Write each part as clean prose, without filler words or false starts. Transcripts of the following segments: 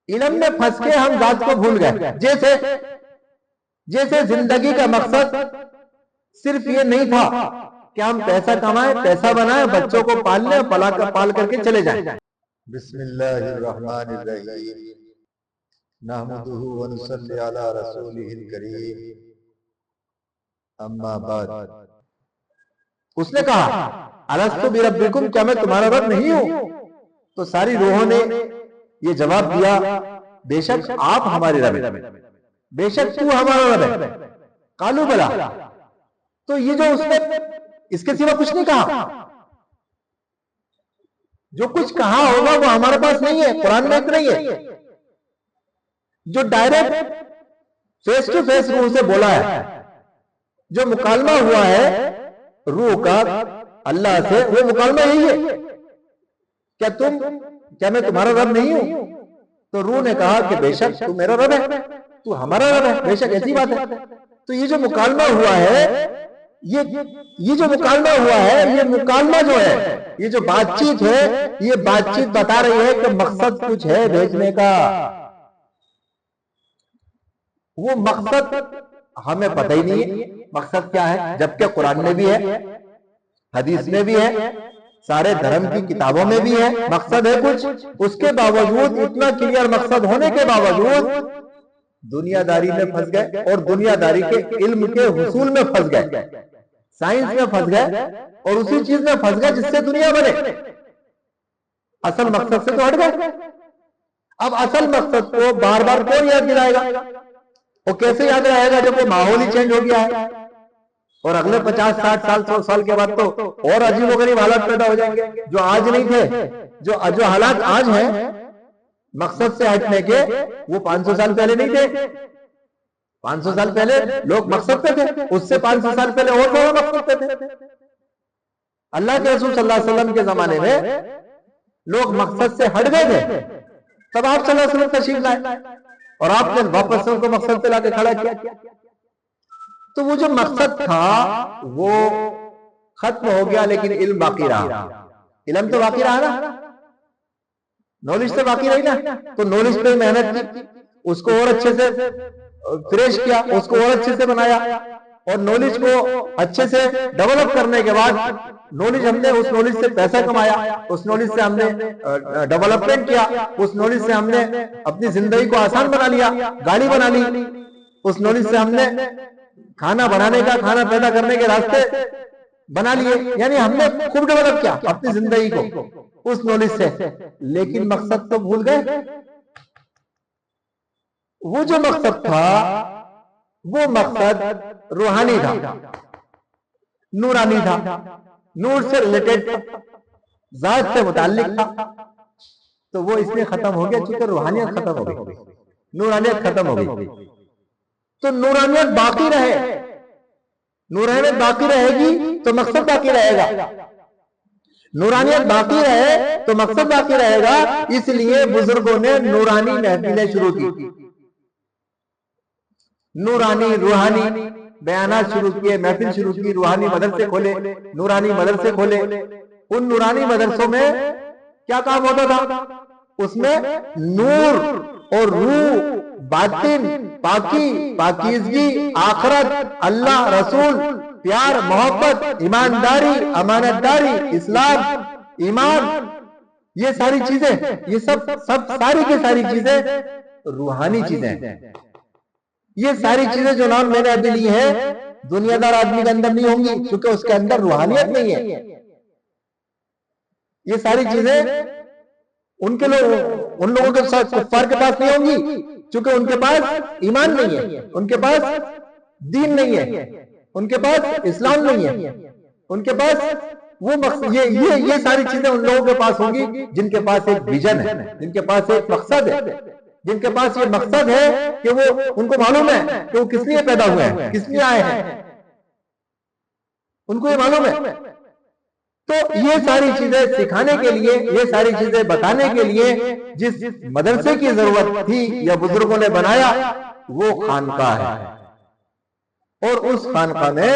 इल्म में फंस के हम जात को भूल गए। जैसे जैसे जिंदगी का मकसद सिर्फ ये नहीं था कि हम पैसा कमाएं, पैसा बनाएं, बच्चों को पाल लें, पाल करके चले जाएं। बिस्मिल्लाहिर्रहमानिर्रहीम नहमदुहु व नुसल्ली अला रसूलिहिल करीम अम्मा बाद। उसने कहा अलस्तु बिरब्बिकुम, क्या मैं तुम्हारा रब नहीं हूं? तो सारी रूहों ने ये जवाब दिया बेशक आप हमारे रब हैं, बेशक तू हमारा रब है। कालू बला। तो ये जो उसने इसके सिवा कुछ नहीं कहा, जो कुछ कहा होगा वो हमारे पास नहीं है, कुरान में नहीं है। जो डायरेक्ट फेस टू फेस रूह से बोला है, जो मुकालमा हुआ है रूह का अल्लाह से, वो मुकालमा यही है, क्या मैं तुम्हारा रब नहीं हूं? तो रूह ने कहा कि बेशक तू मेरा रब है, तू हमारा रब है, बेशक ऐसी बात है। तो ये जो मुकालमा हुआ है, ये जो मुकालमा हुआ है, ये मुकालमा जो है, ये जो बातचीत है, ये बातचीत बता रही है कि मकसद कुछ है भेजने का। वो मकसद हमें पता ही नहीं है मकसद क्या है, जबकि कुरान में भी है, हदीस में भी है, सारे धर्म की किताबों में भी है मकसद है कुछ। उसके बावजूद, इतना क्लियर मकसद होने के बावजूद दुनियादारी में फंस गए और दुनियादारी के इल्म के हुसूल में फंस गए, साइंस में फंस गए और उसी चीज में फंस गए जिससे दुनिया बने। असल मकसद से तो हट गए। अब असल मकसद को बार बार कौन याद दिलाएगा? वो कैसे याद रहेगा जब वो माहौल ही चेंज हो गया है? और अगले 50, 60 साल, 100 साल के बाद तो और अजीबोगरीब हालात पैदा हो जाएंगे जो आज नहीं थे। जो हालात आज हैं मकसद से हटने के, वो 500 साल पहले नहीं थे। 500 साल पहले लोग मकसद पे थे, उससे 500 साल पहले और ज्यादा मकसद पे थे। अल्लाह के रसूल सल्लल्लाहु अलैहि वसल्लम के जमाने में लोग मकसद से हट गए थे, तब आप सल्लल्लाहु अलैहि वसल्लम तशरीफ लाए और आपने वापस उनको मकसद पे लाके खड़ा किया। तो वो जो मकसद था वो खत्म हो गया, लेकिन इल्म बाकी रहा। इल्म तो बाकी रहा ना, नॉलेज तो बाकी रही ना। तो नॉलेज पे मेहनत की, उसको और अच्छे से फ्रेश किया, उसको और अच्छे से बनाया, और नॉलेज को अच्छे से डेवलप करने के बाद हमने उस नॉलेज से पैसा कमाया, उस नॉलेज से हमने डेवलपमेंट किया, उस नॉलेज से हमने अपनी जिंदगी को आसान बना लिया, गाड़ी बना ली, उस नॉलेज से हमने खाना बनाने का, खाना पैदा करने के रास्ते बना लिए। यानी हमने खूब डेवलप किया अपनी जिंदगी को उस नॉलेज से, लेकिन मकसद तो भूल गए। वो जो मकसद था वो मकसद रूहानी था, नूरानी था, नूर से रिलेटेड था, जात से मुताल्लिक था। तो वो इसमें खत्म हो गया क्योंकि रूहानियत खत्म हो गई, नूरानियत खत्म हो गई। तो नूरानियत बाकी रहे, नूरानियत बाकी रहेगी तो मकसद बाकी रहेगा, नूरानियत बाकी रहे तो मकसद बाकी रहेगा। इसलिए बुजुर्गों ने नूरानी महफिलें शुरू की, नूरानी रूहानी बयानात शुरू किए, महफिल शुरू की, रूहानी मदरसे खोले, नूरानी मदरसे खोले। उन नूरानी मदरसों में क्या काम होता था? उसमें नूर और रूह, बातिन, पाकी, पाकीज़गी, आखिरत, अल्लाह, रसूल, प्यार, मोहब्बत, ईमानदारी, अमानतदारी, इस्लाम, ईमान, ये सारी चीजें, ये सब सारी की सारी चीजें रूहानी चीजें हैं। ये सारी चीजें जो नाम मैंने अभी ली है, दुनियादार आदमी के अंदर नहीं होंगी क्योंकि उसके अंदर रूहानियत नहीं है। ये सारी चीजें उन लोगों के साथ कुफ्फार के पास नहीं होंगी क्योंकि उनके पास ईमान नहीं है, उनके पास दीन नहीं है, उनके पास इस्लाम नहीं है, उनके पास वो ये सारी चीजें उन लोगों के पास होंगी जिनके पास एक विजन है, जिनके पास एक मकसद है, जिनके पास ये मकसद है कि वो, उनको मालूम है कि वो किस लिए पैदा हुए हैं, किस लिए आए हैं, उनको ये मालूम है। तो ये सारी चीजें सिखाने के लिए, ये सारी चीजें बताने के लिए जिस मदरसे की जरूरत थी या बुजुर्गों ने बनाया, वो खानका है। और उस खानका में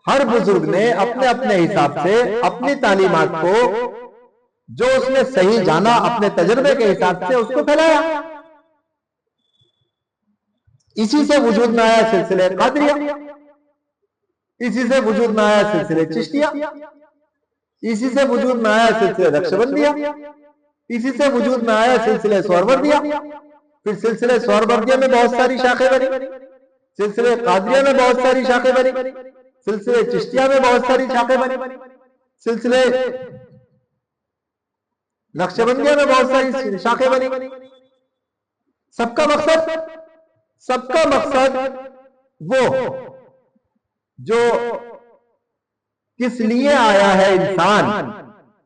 हर बुजुर्ग ने अपने अपने हिसाब से अपनी तालीमात को जो उसने सही जाना अपने तजर्बे के हिसाब से उसको फैलाया। इसी से वजूद में आया सिलसिले कादरिया, इसी से वजूद में आया सिलसिले चिश्तिया, इसी से वजूद में आया सिलसिले नक्शबंदिया, इसी से वजूद में आया सिलसिले सोहरवर्दिया। फिर सिलसिले सोहरवर्दिया में बहुत सारी शाखें बनी, सिलसिले कादरिया में बहुत सारी शाखें बनी, सिलसिले चिश्तिया में बहुत सारी शाखें बनी, सिलसिले नक्शबंदिया में बहुत सारी शाखें बनी। सबका मकसद वो जो किस लिए आया है, इंसान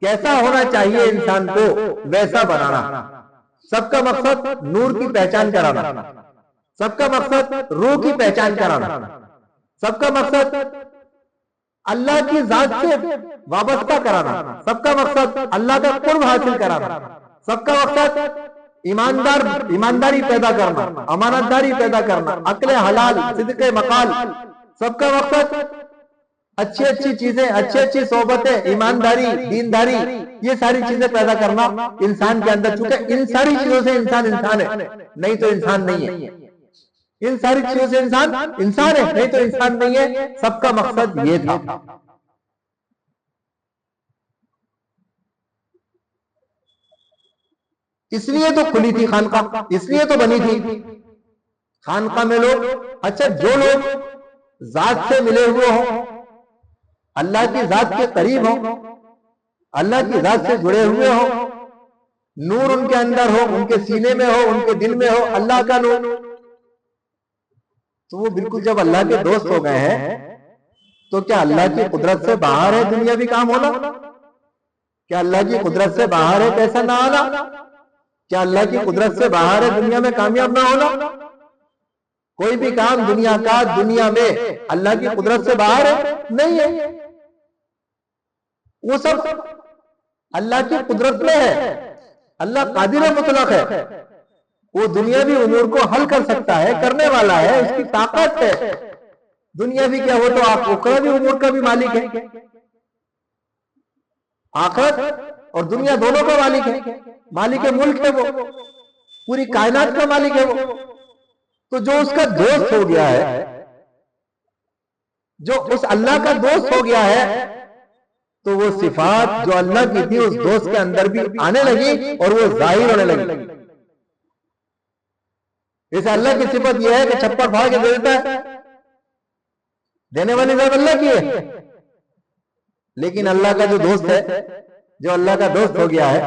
कैसा होना चाहिए, इंसान को वैसा बनाना। सबका मकसद नूर की पहचान कराना, सबका मकसद रूह की पहचान कराना, सबका मकसद अल्लाह की जात से वाबस्ता कराना, सबका मकसद अल्लाह का कुर्ब हासिल कराना, सबका मकसद ईमानदारी पैदा करना, अमानतदारी पैदा करना, अक्ल हलाल, सिद्क़े मकाल। सबका मकसद अच्छी अच्छी चीजें, अच्छी अच्छी सोबतें, ईमानदारी, दीनदारी, ये सारी चीजें पैदा करना इंसान के अंदर। चूंकि इन सारी चीजों से इंसान है, नहीं तो इंसान नहीं है। इन सारी चीजों से इंसान है, नहीं तो इंसान नहीं है। सबका मकसद ये था। इसलिए तो खुली थी खानका, इसलिए तो बनी थी खानका में लोग। अच्छा, जो लोग जात से मिले हुए हो, अल्लाह की जात के करीब हो, अल्लाह की जात से जुड़े हुए हो, नूर उनके अंदर हो, उनके सीने में हो, उनके दिल में हो अल्लाह का नूर, तो वो बिल्कुल जब अल्लाह के दोस्त हो गए हैं, तो क्या अल्लाह की कुदरत से बाहर है दुनियावी काम होना? क्या अल्लाह की कुदरत से बाहर है पैसा ना आना? क्या अल्लाह की कुदरत से बाहर है दुनिया में कामयाब ना होना? कोई भी काम दुनिया का दुनिया में अल्लाह की कुदरत से बाहर है? नहीं है। वो सब अल्लाह की कुदरत में है। अल्लाह कादिर मुतलक है, वो दुनियावी उमूर को हल कर सकता है, करने वाला है, उसकी ताकत है। दुनियावी क्या, वो तो आप उखरवी उमूर का भी मालिक है। आखिरत और दुनिया दोनों का मालिक है मुल्क है, वो पूरी कायनात का मालिक है वो। तो जो उसका दोस्त हो गया है, जो उस अल्लाह का दोस्त हो गया है, तो वो सिफात जो अल्लाह की थी उस दोस्त के अंदर भी आने लगी और वो जाहिर होने लगी। जैसे अल्लाह की सिफत यह है कि छप्पर फाड़ के दे देता है, देने वाली जात अल्लाह की है। लेकिन अल्लाह का जो दोस्त है, जो अल्लाह का दोस्त हो गया है,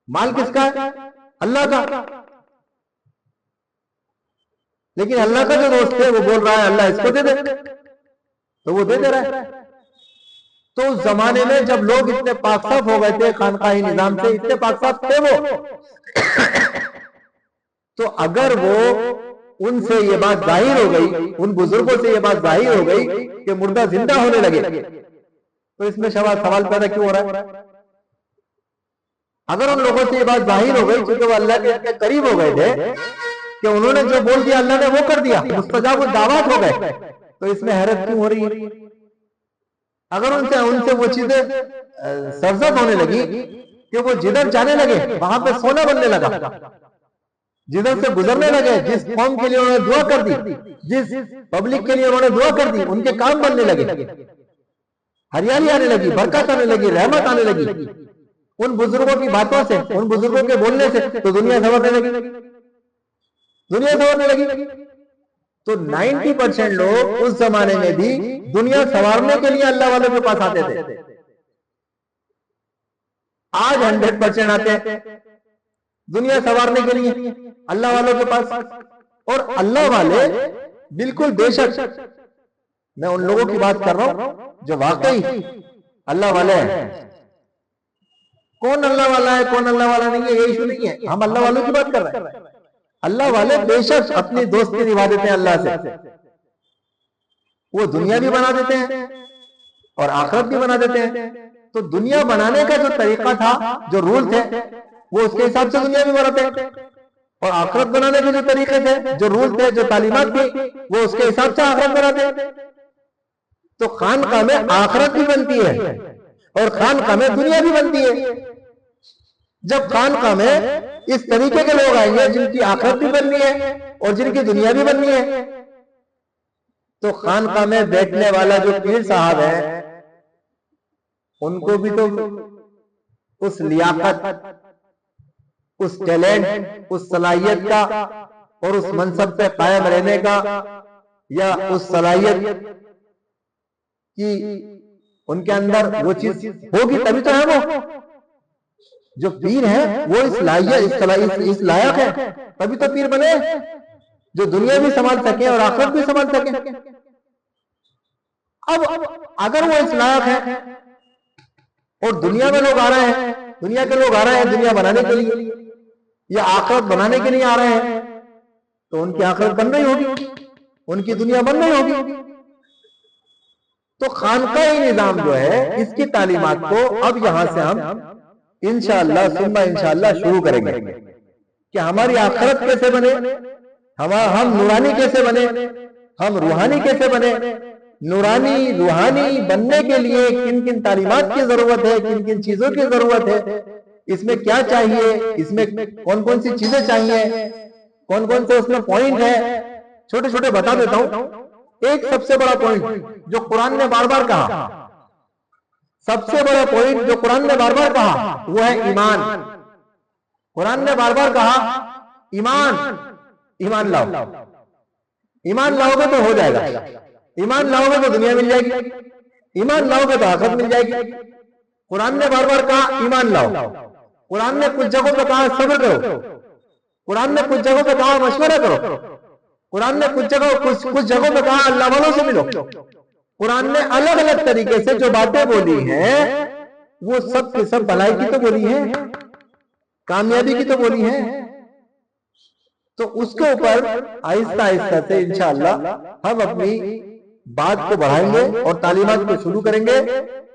माल किसका है? अल्लाह का। लेकिन अल्लाह का जो दोस्त है वो बोल रहा है अल्लाह इसको दे दे, तो वो दे दे रहा है। तो उस जमाने में जब लोग इतने पाक साफ हो गए थे खानकाही निजाम से, इतने पाक साफ थे वो, तो अगर वो उनसे ये बात जाहिर हो गई, उन बुजुर्गों से ये बात जाहिर हो गई कि मुर्दा जिंदा होने लगे, तो इसमें सवाल पैदा क्यों हो रहा है? अगर उन लोगों से ये बात जाहिर हो गई, क्योंकि वो अल्लाह के करीब हो गए थे कि उन्होंने जो बोल दिया अल्लाह ने वो कर दिया, मुस्तजाब दावत हो गए, तो इसमें हैरत क्यों हो रही है? अगर उनसे वो चीजें सरजद होने लगी कि वो जिधर जाने लगे वहां पे सोना बनने लगा, जिधर से गुजरने लगे, जिस कौम के लिए उन्होंने दुआ कर दी, जिस पब्लिक के लिए उन्होंने दुआ कर दी, उनके काम बनने लगे, हरियाली आने लगी, बरकत आने लगी, रहमत आने लगी उन बुजुर्गों की बातों से, उन बुजुर्गों के बोलने से, तो दुनिया संवरने लगी, दुनिया संवरने लगी। तो 90% लोग उस जमाने में भी दुनिया संवारने के लिए अल्लाह वालों के पास आते थे। आज 100% आते हैं दुनिया संवारने के लिए अल्लाह वालों के पास। और अल्लाह वाले बिल्कुल बेशक, मैं उन लोगों की बात कर रहा हूं जो वाकई अल्लाह वाले हैं। कौन अल्लाह वाला है, कौन अल्लाह वाला नहीं है, ये इशू नहीं है। हम अल्लाह वालों की बात कर रहे हैं। अल्लाह वाले बेशक अपनी दोस्ती निभा देते हैं अल्लाह से, वो दुनिया भी बना देते हैं और आखिरत भी बना देते हैं। तो दुनिया बनाने का जो तरीका था, जो रूल थे, वो उसके हिसाब से दुनिया भी बनाते हैं, और आखिरत बनाने के जो तरीके थे, जो रूल थे, जो तालीमात थी, वो उसके हिसाब से आखिरत बनाते हैं। तो खानका में आखिरत भी बनती है, और खानका में दुनिया भी बनती है। जब खानका में इस तरीके के लोग आएंगे जिनकी आखिरत भी बननी है और जिनकी दुनिया भी बननी है, तो खानका में बैठने वाला जो पीर साहब है उनको भी तो उस लियाकत, उस टैलेंट, उस सलाहियत का और उस मनसब पे कायम रहने का या उस सलाहियत की उनके अंदर वो चीज होगी तभी तो है। वो जो पीर है वो इस लायक है, तभी तो पीर बने, जो दुनिया भी संभाल सके और आखिरत भी संभाल सके। अब अगर वो इस लायक है और दुनिया में लोग आ रहे हैं, दुनिया के लोग आ रहे हैं दुनिया बनाने के लिए या आखिरत बनाने के लिए आ रहे हैं, तो उनकी आखिरत बन रही होगी, उनकी दुनिया बन रही होगी। तो खानकाही निजाम जो है इसकी तालीमात को अब यहां से हम इंशाअल्लाह सुम्मा इंशाअल्लाह शुरू करेंगे कि हमारी आखिरत कैसे बने, हम नूरानी कैसे बने, हम रूहानी कैसे बने। नूरानी रूहानी बनने के लिए किन किन तालीमात की जरूरत है, किन किन चीजों की जरूरत है, इसमें क्या चाहिए, इसमें कौन कौन सी चीजें चाहिए, कौन कौन से उसमें पॉइंट है, छोटे छोटे बता देता हूं। एक सबसे बड़ा पॉइंट जो कुरान ने बार बार कहा, सबसे बड़ा पॉइंट जो कुरान ने बार बार कहा वो है ईमान। कुरान ने बार बार कहा ईमान लाओ, ईमान लाओगे तो हो जाएगा, ईमान लाओगे तो दुनिया मिल जाएगी, ईमान लाओगे तो आखिरत मिल जाएगी। कुरान ने बार बार कहा ईमान लाओ। कुरान ने कुछ जगहों पर कहा सब्र करो, कुरान ने कुछ जगहों पर कहा मशवरा करो, कुरान ने कुछ जगहों पर कहा अल्लाह वालों से मिलो। कुरान ने अलग अलग तरीके से जो बातें बोली हैं वो सब की सब भलाई की तो बोली है, कामयाबी की तो बोली है। तो उसके ऊपर आहिस्ता आहिस्ता से इंशाअल्लाह हम अपनी बात को बढ़ाएंगे और तालीमात को शुरू करेंगे।